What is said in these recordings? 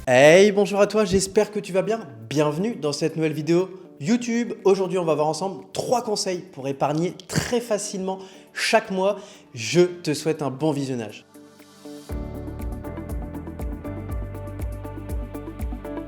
Hey, bonjour à toi, j'espère que tu vas bien. Bienvenue dans cette nouvelle vidéo YouTube. Aujourd'hui, on va voir ensemble 3 conseils pour épargner très facilement chaque mois. Je te souhaite un bon visionnage.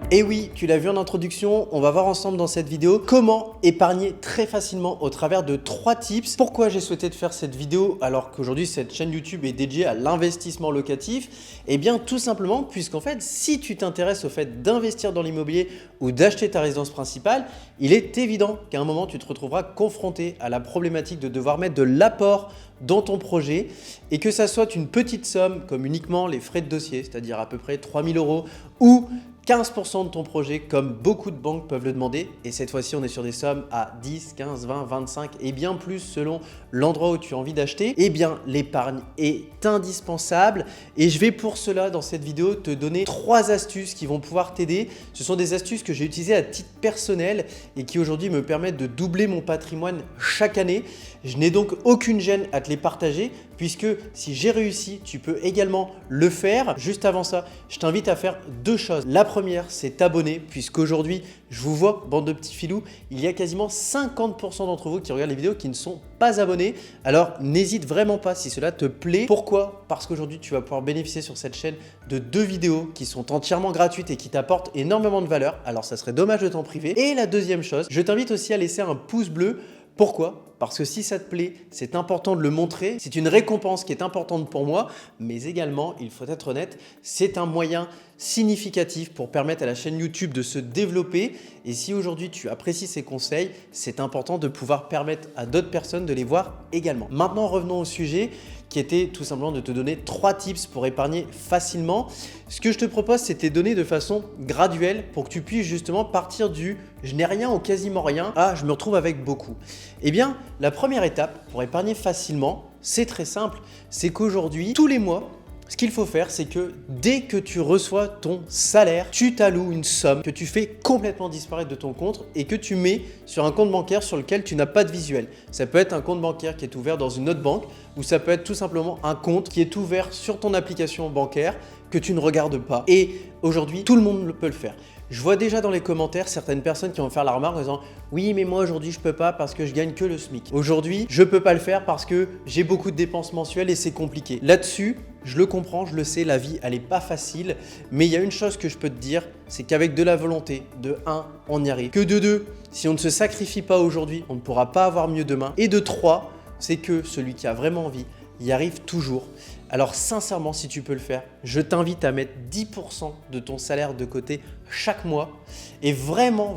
Et oui, tu l'as vu en introduction, on va voir ensemble dans cette vidéo comment épargner très facilement au travers de 3 tips. Pourquoi j'ai souhaité te faire cette vidéo alors qu'aujourd'hui cette chaîne YouTube est dédiée à l'investissement locatif? Eh bien tout simplement puisqu'en fait si tu t'intéresses au fait d'investir dans l'immobilier ou d'acheter ta résidence principale, il est évident qu'à un moment tu te retrouveras confronté à la problématique de devoir mettre de l'apport dans ton projet et que ça soit une petite somme comme uniquement les frais de dossier, c'est-à-dire à peu près 3 000 € ou 15% de ton projet comme beaucoup de banques peuvent le demander et cette fois-ci on est sur des sommes à 10, 15, 20, 25 et bien plus selon l'endroit où tu as envie d'acheter. Eh bien l'épargne est indispensable et je vais pour cela dans cette vidéo te donner 3 astuces qui vont pouvoir t'aider. Ce sont des astuces que j'ai utilisées à titre personnel et qui aujourd'hui me permettent de doubler mon patrimoine chaque année. Je n'ai donc aucune gêne à te les partager puisque si j'ai réussi, tu peux également le faire. Juste avant ça, je t'invite à faire 2 choses. La première, c'est t'abonner puisqu'aujourd'hui, je vous vois, bande de petits filous, il y a quasiment 50% d'entre vous qui regardent les vidéos qui ne sont pas abonnés. Alors, n'hésite vraiment pas si cela te plaît. Pourquoi? Parce qu'aujourd'hui, tu vas pouvoir bénéficier sur cette chaîne de 2 vidéos qui sont entièrement gratuites et qui t'apportent énormément de valeur. Alors, ça serait dommage de t'en priver. Et la deuxième chose, je t'invite aussi à laisser un pouce bleu. Pourquoi? Parce que si ça te plaît, c'est important de le montrer. C'est une récompense qui est importante pour moi, mais également, il faut être honnête, c'est un moyen significatif pour permettre à la chaîne YouTube de se développer. Et si aujourd'hui tu apprécies ces conseils, c'est important de pouvoir permettre à d'autres personnes de les voir également. Maintenant, revenons au sujet qui était tout simplement de te donner 3 tips pour épargner facilement. Ce que je te propose, c'est de les donner de façon graduelle pour que tu puisses justement partir du « je n'ai rien ou quasiment rien » à « je me retrouve avec beaucoup ». Eh bien, la première étape pour épargner facilement, c'est très simple, c'est qu'aujourd'hui, tous les mois, ce qu'il faut faire, c'est que dès que tu reçois ton salaire, tu t'alloues une somme que tu fais complètement disparaître de ton compte et que tu mets sur un compte bancaire sur lequel tu n'as pas de visuel. Ça peut être un compte bancaire qui est ouvert dans une autre banque ou ça peut être tout simplement un compte qui est ouvert sur ton application bancaire que tu ne regardes pas. Et aujourd'hui, tout le monde peut le faire. Je vois déjà dans les commentaires certaines personnes qui vont faire la remarque en disant « Oui, mais moi aujourd'hui je peux pas parce que je gagne que le SMIC. Aujourd'hui, je peux pas le faire parce que j'ai beaucoup de dépenses mensuelles et c'est compliqué. » Là-dessus, je le comprends, je le sais, la vie elle est pas facile, mais il y a une chose que je peux te dire, c'est qu'avec de la volonté, de 1, on y arrive. Que de 2, si on ne se sacrifie pas aujourd'hui, on ne pourra pas avoir mieux demain. Et de 3, c'est que celui qui a vraiment envie y arrive toujours. Alors sincèrement, si tu peux le faire, je t'invite à mettre 10% de ton salaire de côté chaque mois et vraiment,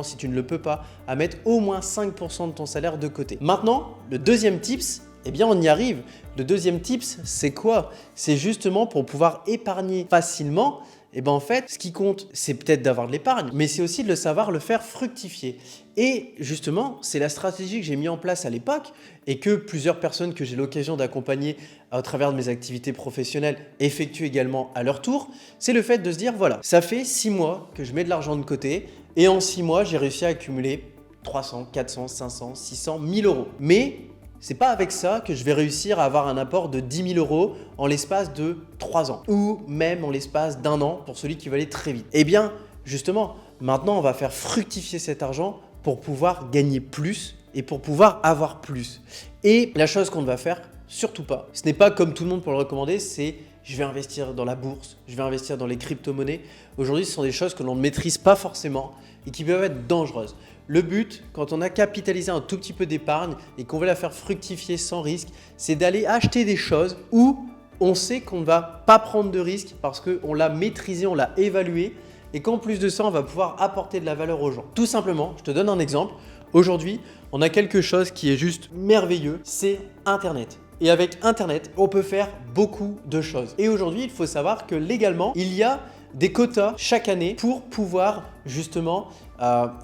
si tu ne le peux pas, à mettre au moins 5% de ton salaire de côté. Maintenant, le deuxième tips, eh bien on y arrive. Le deuxième tips, c'est quoi? C'est justement pour pouvoir épargner facilement. Et bien en fait, ce qui compte, c'est peut-être d'avoir de l'épargne, mais c'est aussi de le savoir le faire fructifier. Et justement, c'est la stratégie que j'ai mis en place à l'époque et que plusieurs personnes que j'ai l'occasion d'accompagner à travers de mes activités professionnelles effectuent également à leur tour. C'est le fait de se dire, voilà, ça fait 6 mois que je mets de l'argent de côté et en 6 mois, j'ai réussi à accumuler 300, 400, 500, 600, 1000 €. Mais c'est pas avec ça que je vais réussir à avoir un apport de 10 000 € en l'espace de 3 ans ou même en l'espace d'1 an pour celui qui va aller très vite. Eh bien, justement, maintenant, on va faire fructifier cet argent pour pouvoir gagner plus et pour pouvoir avoir plus. Et la chose qu'on ne va faire, surtout pas, ce n'est pas comme tout le monde pour le recommander, c'est je vais investir dans la bourse, je vais investir dans les crypto-monnaies. Aujourd'hui, ce sont des choses que l'on ne maîtrise pas forcément et qui peuvent être dangereuses. Le but, quand on a capitalisé un tout petit peu d'épargne et qu'on veut la faire fructifier sans risque, c'est d'aller acheter des choses où on sait qu'on ne va pas prendre de risque parce qu'on l'a maîtrisé, on l'a évalué et qu'en plus de ça, on va pouvoir apporter de la valeur aux gens. Tout simplement, je te donne un exemple. Aujourd'hui, on a quelque chose qui est juste merveilleux, c'est Internet. Et avec Internet, on peut faire beaucoup de choses. Et aujourd'hui, il faut savoir que légalement, il y a des quotas chaque année pour pouvoir justement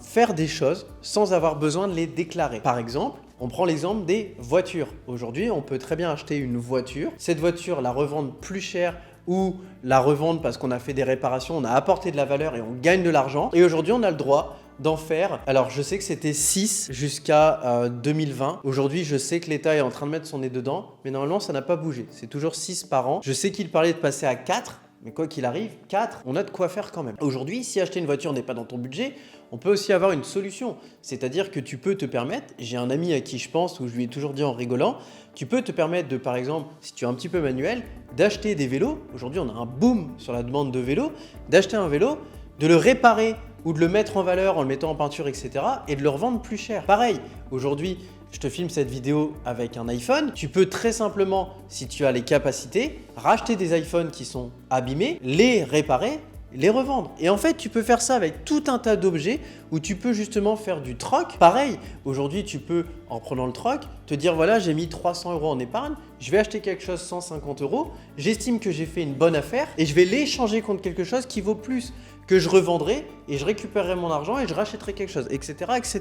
faire des choses sans avoir besoin de les déclarer. Par exemple, on prend l'exemple des voitures. Aujourd'hui, on peut très bien acheter une voiture. Cette voiture, la revendre plus cher ou la revendre parce qu'on a fait des réparations, on a apporté de la valeur et on gagne de l'argent. Et aujourd'hui, on a le droit d'en faire. Alors, je sais que c'était 6 jusqu'à 2020. Aujourd'hui, je sais que l'État est en train de mettre son nez dedans, mais normalement, ça n'a pas bougé. C'est toujours 6 par an. Je sais qu'il parlait de passer à 4. mais quoi qu'il arrive, 4, on a de quoi faire quand même. Aujourd'hui, si acheter une voiture n'est pas dans ton budget, on peut aussi avoir une solution. C'est-à-dire que tu peux te permettre, j'ai un ami à qui je pense, où je lui ai toujours dit en rigolant, tu peux te permettre de, par exemple, si tu es un petit peu manuel, d'acheter des vélos. Aujourd'hui, on a un boom sur la demande de vélos, d'acheter un vélo, de le réparer ou de le mettre en valeur en le mettant en peinture, etc. et de le revendre plus cher. Pareil, aujourd'hui, je te filme cette vidéo avec un iPhone. Tu peux très simplement, si tu as les capacités, racheter des iPhones qui sont abîmés, les réparer, les revendre. Et en fait, tu peux faire ça avec tout un tas d'objets où tu peux justement faire du troc. Pareil, aujourd'hui, tu peux, en prenant le troc, te dire voilà, j'ai mis 300 € en épargne, je vais acheter quelque chose 150 €, j'estime que j'ai fait une bonne affaire et je vais l'échanger contre quelque chose qui vaut plus, que je revendrai et je récupérerai mon argent et je rachèterai quelque chose, etc. etc.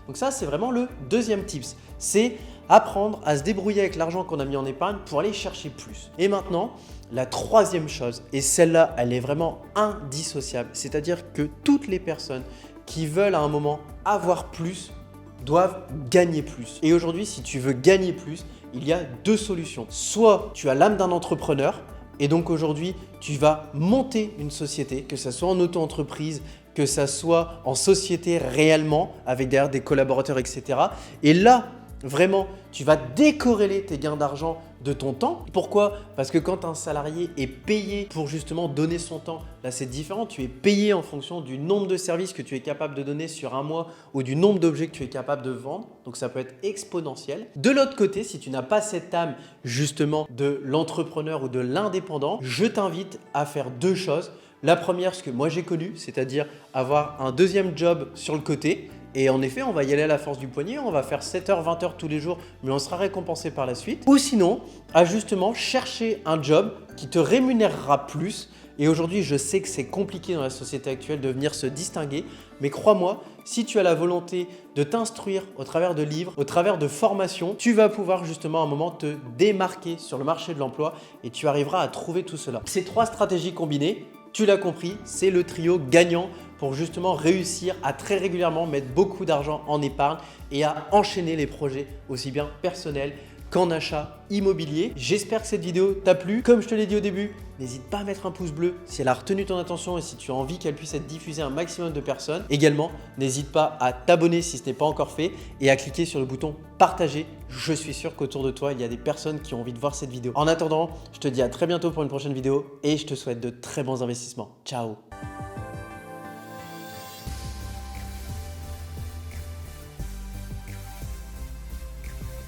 Donc ça, c'est vraiment le deuxième tips. C'est apprendre à se débrouiller avec l'argent qu'on a mis en épargne pour aller chercher plus. Et maintenant, la troisième chose, et celle-là, elle est vraiment indissociable, c'est-à-dire que toutes les personnes qui veulent à un moment avoir plus doivent gagner plus. Et aujourd'hui, si tu veux gagner plus, il y a deux solutions. Soit tu as l'âme d'un entrepreneur, et donc aujourd'hui, tu vas monter une société, que ce soit en auto-entreprise, que ça soit en société réellement, avec derrière des collaborateurs, etc. Et là, vraiment, tu vas décorréler tes gains d'argent de ton temps. Pourquoi? Parce que quand un salarié est payé pour justement donner son temps, là c'est différent. Tu es payé en fonction du nombre de services que tu es capable de donner sur un mois ou du nombre d'objets que tu es capable de vendre. Donc ça peut être exponentiel. De l'autre côté, si tu n'as pas cette âme justement de l'entrepreneur ou de l'indépendant, je t'invite à faire deux choses. La première, ce que moi j'ai connu, c'est-à-dire avoir un deuxième job sur le côté. Et en effet, on va y aller à la force du poignet, on va faire 7h, 20h tous les jours, mais on sera récompensé par la suite. Ou sinon, à justement chercher un job qui te rémunérera plus. Et aujourd'hui, je sais que c'est compliqué dans la société actuelle de venir se distinguer, mais crois-moi, si tu as la volonté de t'instruire au travers de livres, au travers de formations, tu vas pouvoir justement à un moment te démarquer sur le marché de l'emploi et tu arriveras à trouver tout cela. Ces trois stratégies combinées, tu l'as compris, c'est le trio gagnant pour justement réussir à très régulièrement mettre beaucoup d'argent en épargne et à enchaîner les projets aussi bien personnels qu'en achat immobilier. J'espère que cette vidéo t'a plu. Comme je te l'ai dit au début, n'hésite pas à mettre un pouce bleu si elle a retenu ton attention et si tu as envie qu'elle puisse être diffusée à un maximum de personnes. Également, n'hésite pas à t'abonner si ce n'est pas encore fait et à cliquer sur le bouton partager. Je suis sûr qu'autour de toi, il y a des personnes qui ont envie de voir cette vidéo. En attendant, je te dis à très bientôt pour une prochaine vidéo et je te souhaite de très bons investissements. Ciao!